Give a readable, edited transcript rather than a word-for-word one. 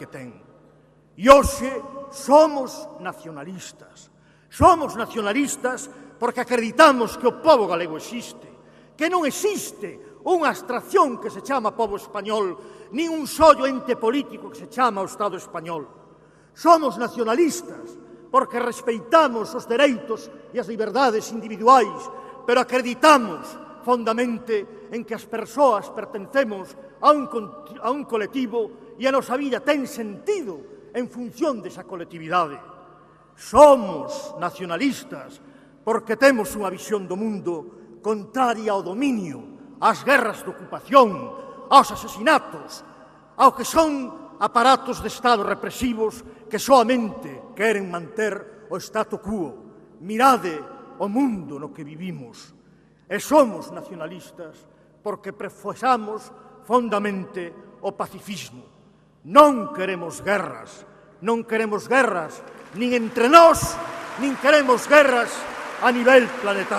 que ten. E hoxe somos nacionalistas. Somos nacionalistas porque acreditamos que o pobo galego existe, que non existe unha abstracción que se chama pobo español, nin un sollo ente político que se chama o Estado español. Somos nacionalistas porque respeitamos os dereitos e as liberdades individuais, pero acreditamos fondamente en que as persoas pertencemos a un colectivo e a nosa vida ten sentido en función desa colectividade. Somos nacionalistas porque temos unha visión do mundo contraria ao dominio, ás guerras de ocupación, aos asesinatos, ao que son aparatos de Estado represivos que soamente queren manter o statu quo. Mirade o mundo no que vivimos. E somos nacionalistas porque profesamos fondamente o pacifismo. Non queremos guerras nin entre nós, nin queremos guerras a nivel planetario.